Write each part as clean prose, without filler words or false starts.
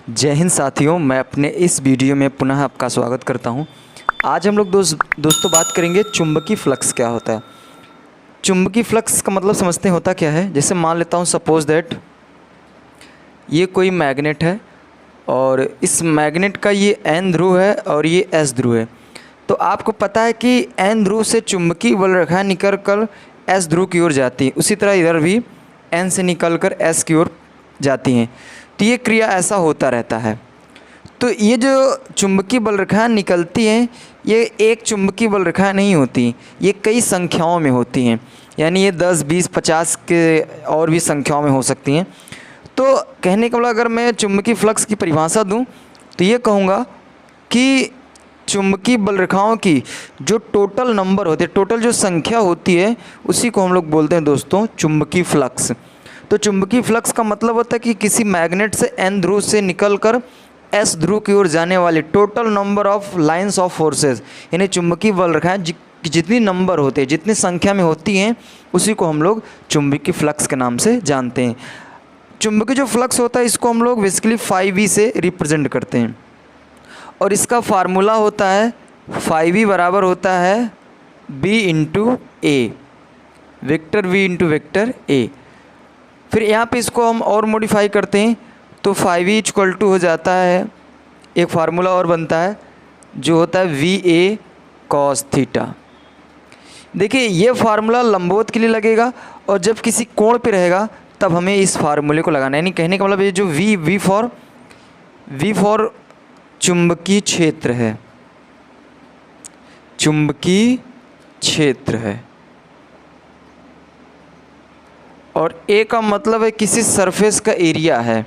जय हिंद साथियों, मैं अपने इस वीडियो में पुनः आपका स्वागत करता हूं। आज हम लोग दोस्तों बात करेंगे चुंबकीय फ्लक्स क्या होता है। चुंबकीय फ्लक्स का मतलब समझते हैं होता क्या है। जैसे मान लेता हूं सपोज़ दैट ये कोई मैग्नेट है और इस मैग्नेट का ये N ध्रुव है और ये S ध्रुव है। तो आपको पता है कि N ध्रुव से चुंबकीय बल रेखाएं निकल कर S ध्रुव की ओर जाती हैं, उसी तरह इधर भी N से निकल कर S की ओर जाती हैं। तो ये क्रिया ऐसा होता रहता है। तो ये जो चुंबकीय बल रेखाएं निकलती हैं, ये एक चुंबकीय बल रेखाएं नहीं होती, ये कई संख्याओं में होती हैं। यानी ये 10, 20, 50 के और भी संख्याओं में हो सकती हैं। तो कहने का मतलब अगर मैं चुंबकीय फ्लक्स की परिभाषा दूं तो ये कहूँगा कि चुंबकीय बल रेखाओं की जो टोटल नंबर होते हैं, टोटल जो संख्या होती है, उसी को हम लोग बोलते हैं दोस्तों चुंबकीय फ्लक्स। तो चुंबकीय फ्लक्स का मतलब होता है कि किसी मैग्नेट से N ध्रुव से निकलकर S ध्रुव की ओर जाने वाली total number of lines of forces, यानी चुंबकीय बल रेखाएं जितनी नंबर होते हैं, जितनी संख्या में होती हैं, उसी को हम लोग चुंबकीय फ्लक्स के नाम से जानते हैं। चुंबकीय जो फ्लक्स होता है इसको हम लोग बेसिकली 5V से रिप्रेजेंट करते हैं और इसका फार्मूला होता है 5V बराबर होता है B into A, vector V into vector A. फिर यहाँ पे इसको हम और मॉडिफाई करते हैं तो 5V इक्वल टू हो जाता है, एक फार्मूला और बनता है जो होता है VA cos थीटा। देखिए ये फार्मूला लंबवत के लिए लगेगा और जब किसी कोण पे रहेगा तब हमें इस फार्मूले को लगाना है। यानी कहने का मतलब ये जो V फॉर चुंबकीय क्षेत्र है, चुंबकीय क्षेत्र है, और A का मतलब है किसी सरफेस का एरिया है।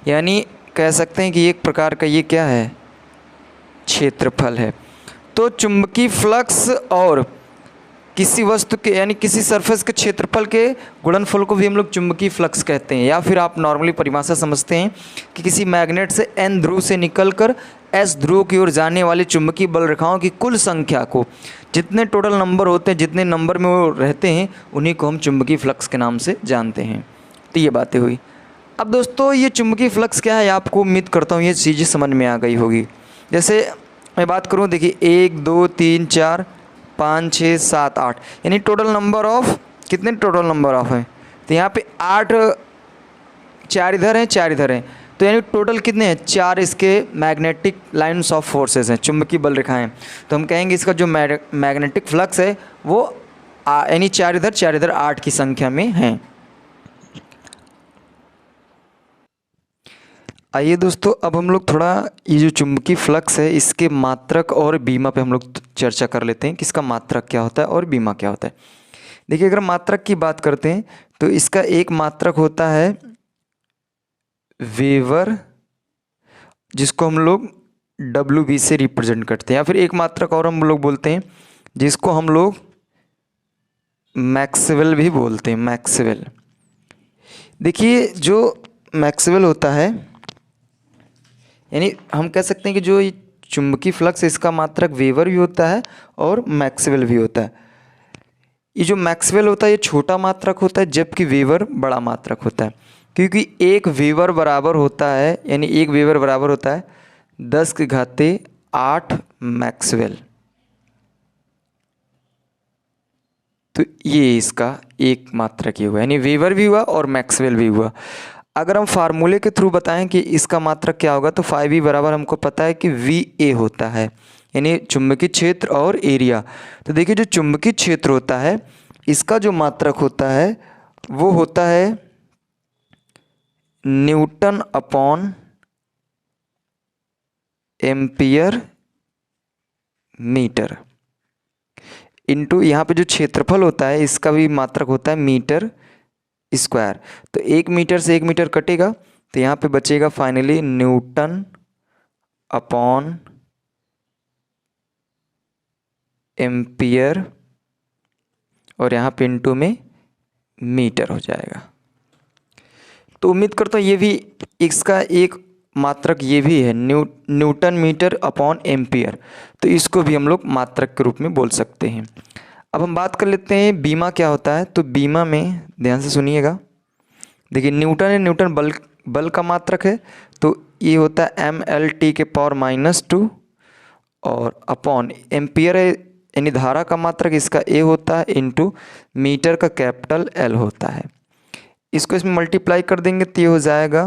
यानी कह सकते हैं कि एक प्रकार का ये क्या है, क्षेत्रफल है। तो चुंबकीय फ्लक्स और किसी वस्तु के यानी किसी सरफेस के क्षेत्रफल के गुणनफल को भी हम लोग चुंबकीय फ्लक्स कहते हैं। या फिर आप नॉर्मली परिभाषा समझते हैं कि किसी मैग्नेट से N ध्रुव से निकलकर S ध्रुव की ओर जाने वाली चुंबकीय बल रेखाओं की कुल संख्या को, जितने टोटल नंबर होते हैं, जितने नंबर में वो रहते हैं, उन्हीं को हम चुंबकीय फ्लक्स के नाम से जानते हैं। तो ये बातें हुई। अब दोस्तों ये चुंबकीय फ्लक्स क्या है, आपको उम्मीद करता हूँ ये चीज़ें समझ में आ गई होगी। जैसे मैं बात करूँ, देखिए 1, 2, 3, 4, 5, 6, 7, 8, यानी टोटल नंबर ऑफ कितने टोटल नंबर ऑफ हैं। तो यहाँ पे 8, 4 इधर हैं, 4 इधर हैं, तो यानी टोटल कितने हैं, 4 इसके मैग्नेटिक लाइन्स ऑफ फोर्सेस हैं, चुंबकीय बल रेखाएं। तो हम कहेंगे इसका जो मैग्नेटिक फ्लक्स है वो यानी 4 इधर 4 इधर 8 की संख्या में हैं। आइए दोस्तों, अब हम लोग थोड़ा ये जो चुंबकीय फ्लक्स है इसके मात्रक और बीमा पे हम लोग चर्चा कर लेते हैं कि इसका मात्रक क्या होता है और बीमा क्या होता है। देखिए अगर मात्रक की बात करते हैं तो इसका एक मात्रक होता है वेबर, जिसको हम लोग WB से रिप्रेजेंट करते हैं, या फिर एक मात्रक और हम लोग बोलते हैं जिसको हम लोग मैक्सवेल भी बोलते हैं, मैक्सवेल। देखिए जो मैक्सवेल होता है, यानी हम कह सकते हैं कि जो ये चुंबकीय फ्लक्स है इसका मात्रक वेबर भी होता है और मैक्सवेल भी होता है। ये जो मैक्सवेल होता है ये छोटा मात्रक होता है, जबकि वेबर बड़ा मात्रक होता है, क्योंकि एक वेबर बराबर होता है, यानी एक वेबर बराबर होता है 10⁸ मैक्सवेल। तो ये इसका एक मात्रक ही हुआ, यानी वेबर भी हुआ और मैक्सवेल भी हुआ। अगर हम फार्मूले के थ्रू बताएं कि इसका मात्रक क्या होगा तो 5V बराबर हमको पता है कि VA होता है, यानी चुंबकीय क्षेत्र और एरिया। तो देखिए जो चुंबकीय क्षेत्र होता है इसका जो मात्रक होता है वो होता है newton upon ampere metre, into यहाँ पे जो क्षेत्रफल होता है इसका भी मात्रक होता है मीटर स्क्वायर। तो 1 मीटर से 1 मीटर कटेगा तो यहाँ पे बचेगा फाइनली न्यूटन अपॉन एम्पियर, और यहाँ पे इंटू में मीटर हो जाएगा। तो उम्मीद करता हूँ ये भी इसका एक मात्रक ये भी है, न्यूटन मीटर अपॉन एम्पियर। तो इसको भी हम लोग मात्रक के रूप में बोल सकते हैं। अब हम बात कर लेते हैं बीमा क्या होता है। तो बीमा में ध्यान से सुनिएगा, देखिए न्यूटन है, न्यूटन बल का मात्रक है, तो ये होता है mLT के पावर -2 और अपॉन एम्पियर है यानी धारा का मात्रक इसका A होता है इंटू मीटर का कैपिटल L होता है। इसको इसमें मल्टीप्लाई कर देंगे तो ये हो जाएगा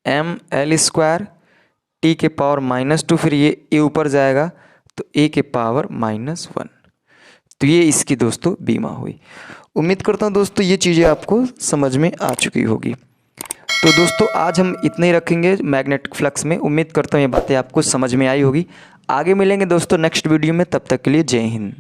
mL² T के पावर -2, फिर ये A ऊपर जाएगा तो A के पावर -1। तो ये इसकी दोस्तों बीमा हुई। उम्मीद करता हूँ दोस्तों ये चीज़ें आपको समझ में आ चुकी होगी। तो दोस्तों आज हम इतने ही रखेंगे मैग्नेटिक फ्लक्स में। उम्मीद करता हूँ ये बातें आपको समझ में आई होगी। आगे मिलेंगे दोस्तों नेक्स्ट वीडियो में, तब तक के लिए जय हिंद।